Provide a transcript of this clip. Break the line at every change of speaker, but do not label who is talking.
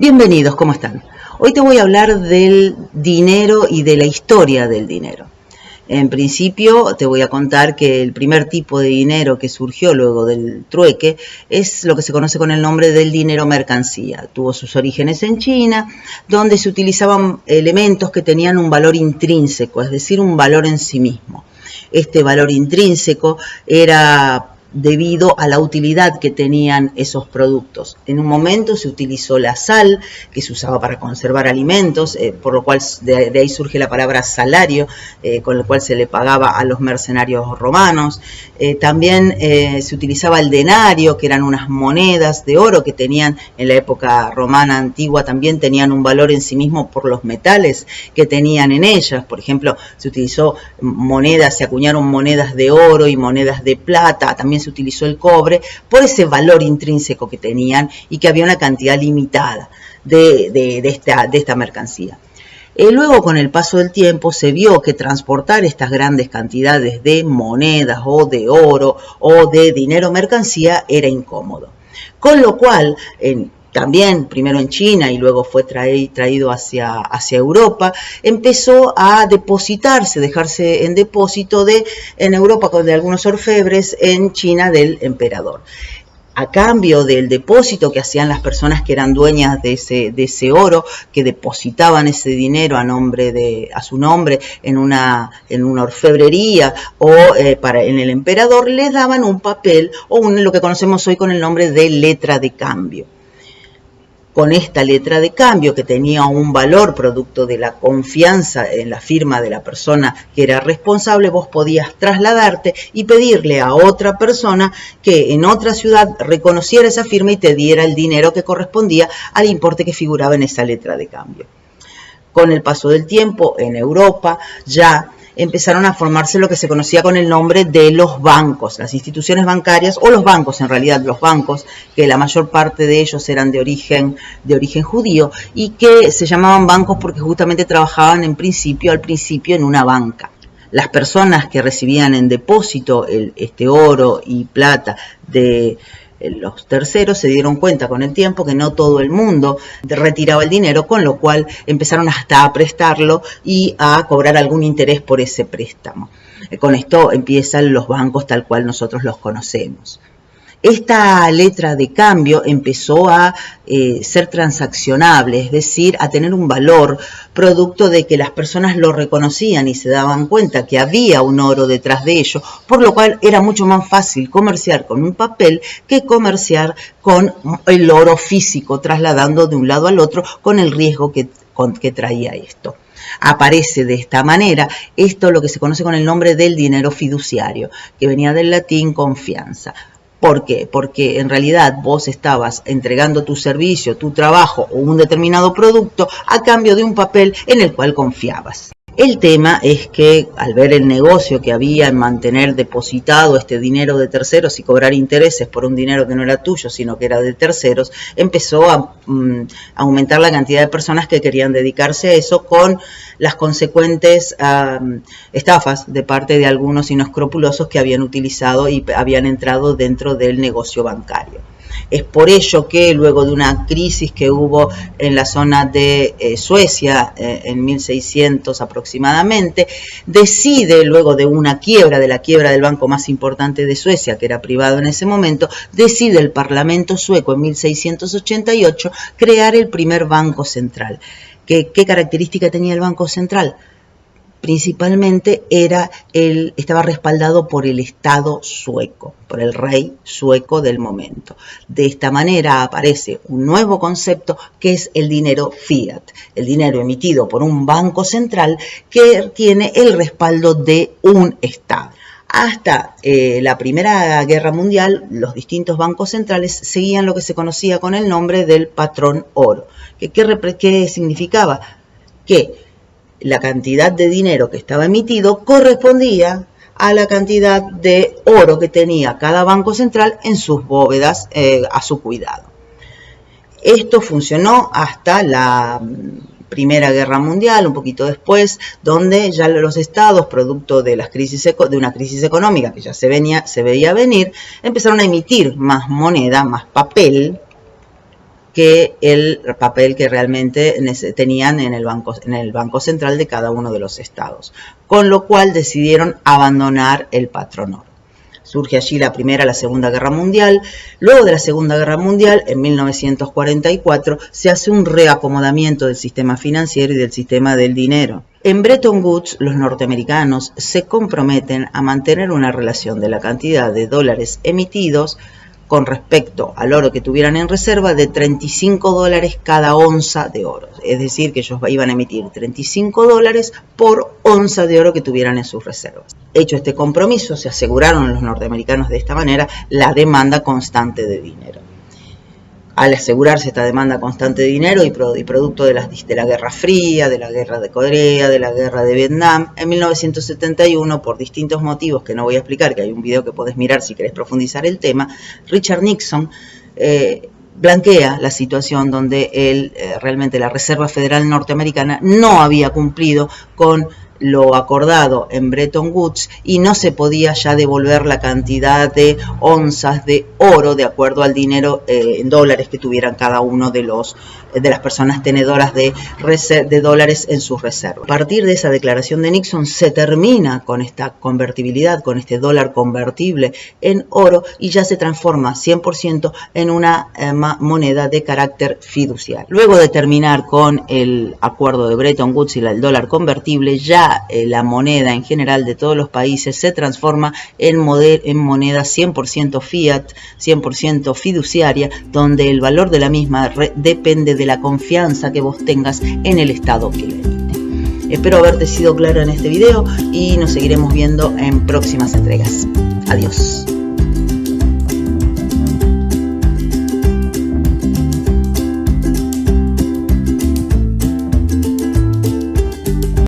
Bienvenidos, ¿cómo están? Hoy te voy a hablar del dinero y de la historia del dinero. En principio te voy a contar que el primer tipo de dinero que surgió luego del trueque es lo que se conoce con el nombre del dinero mercancía. Tuvo sus orígenes en China, donde se utilizaban elementos que tenían un valor intrínseco, es decir, un valor en sí mismo. Este valor intrínseco era debido a la utilidad que tenían esos productos. En un momento se utilizó la sal, que se usaba para conservar alimentos, por lo cual de ahí surge la palabra salario, con el cual se le pagaba a los mercenarios romanos. También se utilizaba el denario, que eran unas monedas de oro que tenían en la época romana antigua, también tenían un valor en sí mismo por los metales que tenían en ellas. Por ejemplo, se utilizó monedas, se acuñaron monedas de oro y monedas de plata, también se utilizó el cobre por ese valor intrínseco que tenían y que había una cantidad limitada de esta mercancía. Luego, con el paso del tiempo, se vio que transportar estas grandes cantidades de monedas o de oro o de dinero mercancía era incómodo. Con lo cual, también, primero en China y luego fue traído hacia Europa, empezó a depositarse, dejarse en depósito en Europa de algunos orfebres, en China del emperador. A cambio del depósito que hacían las personas que eran dueñas de ese oro, que depositaban ese dinero a su nombre en una orfebrería o en el emperador, les daban un papel o lo que conocemos hoy con el nombre de letra de cambio. Con esta letra de cambio, que tenía un valor producto de la confianza en la firma de la persona que era responsable, vos podías trasladarte y pedirle a otra persona que en otra ciudad reconociera esa firma y te diera el dinero que correspondía al importe que figuraba en esa letra de cambio. Con el paso del tiempo, en Europa ya empezaron a formarse lo que se conocía con el nombre de los bancos, las instituciones bancarias, o los bancos, en realidad los bancos, que la mayor parte de ellos eran de origen judío, y que se llamaban bancos porque justamente trabajaban al principio en una banca. Las personas que recibían en depósito este oro y plata de los terceros se dieron cuenta con el tiempo que no todo el mundo retiraba el dinero, con lo cual empezaron hasta a prestarlo y a cobrar algún interés por ese préstamo. Con esto empiezan los bancos tal cual nosotros los conocemos. Esta letra de cambio empezó a ser transaccionable, es decir, a tener un valor producto de que las personas lo reconocían y se daban cuenta que había un oro detrás de ello, por lo cual era mucho más fácil comerciar con un papel que comerciar con el oro físico, trasladando de un lado al otro con el riesgo que traía esto. Aparece de esta manera esto, lo que se conoce con el nombre del dinero fiduciario, que venía del latín confianza. ¿Por qué? Porque en realidad vos estabas entregando tu servicio, tu trabajo o un determinado producto a cambio de un papel en el cual confiabas. El tema es que al ver el negocio que había en mantener depositado este dinero de terceros y cobrar intereses por un dinero que no era tuyo, sino que era de terceros, empezó a aumentar la cantidad de personas que querían dedicarse a eso, con las consecuentes estafas de parte de algunos inescrupulosos que habían utilizado y habían entrado dentro del negocio bancario. Es por ello que luego de una crisis que hubo en la zona de Suecia en 1600 aproximadamente, decide, luego de una quiebra, de la quiebra del banco más importante de Suecia, que era privado en ese momento, decide el Parlamento sueco en 1688 crear el primer banco central. ¿Qué característica tenía el Banco Central? Principalmente estaba respaldado por el Estado sueco, por el rey sueco del momento. De esta manera aparece un nuevo concepto que es el dinero fiat, el dinero emitido por un banco central que tiene el respaldo de un Estado. Hasta la Primera Guerra Mundial, los distintos bancos centrales seguían lo que se conocía con el nombre del patrón oro. ¿Qué significaba? Que la cantidad de dinero que estaba emitido correspondía a la cantidad de oro que tenía cada banco central en sus bóvedas a su cuidado. Esto funcionó hasta la Primera Guerra Mundial, un poquito después, donde ya los estados, producto de una crisis económica que ya se veía venir, empezaron a emitir más moneda, más papel, que el papel que realmente tenían en el Banco Central de cada uno de los estados, con lo cual decidieron abandonar el patrón oro. Surge allí la Primera y la Segunda Guerra Mundial. Luego de la Segunda Guerra Mundial, en 1944, se hace un reacomodamiento del sistema financiero y del sistema del dinero. En Bretton Woods, los norteamericanos se comprometen a mantener una relación de la cantidad de dólares emitidos con respecto al oro que tuvieran en reserva de $35 cada onza de oro. Es decir, que ellos iban a emitir $35 por onza de oro que tuvieran en sus reservas. Hecho este compromiso, se aseguraron los norteamericanos de esta manera la demanda constante de dinero. Al asegurarse esta demanda constante de dinero y producto de la Guerra Fría, de la Guerra de Corea, de la Guerra de Vietnam, en 1971, por distintos motivos que no voy a explicar, que hay un video que podés mirar si querés profundizar el tema, Richard Nixon blanquea la situación donde realmente la Reserva Federal Norteamericana no había cumplido con lo acordado en Bretton Woods y no se podía ya devolver la cantidad de onzas de oro de acuerdo al dinero en dólares que tuvieran cada uno de las personas tenedoras de dólares en sus reservas. A partir de esa declaración de Nixon se termina con esta convertibilidad, con este dólar convertible en oro y ya se transforma 100% en una moneda de carácter fiduciario. Luego de terminar con el acuerdo de Bretton Woods y el dólar convertible, ya la moneda en general de todos los países se transforma en moneda 100% fiat, 100% fiduciaria, donde el valor de la misma depende de la confianza que vos tengas en el Estado que la emite. Espero haberte sido claro en este video y nos seguiremos viendo en próximas entregas. Adiós.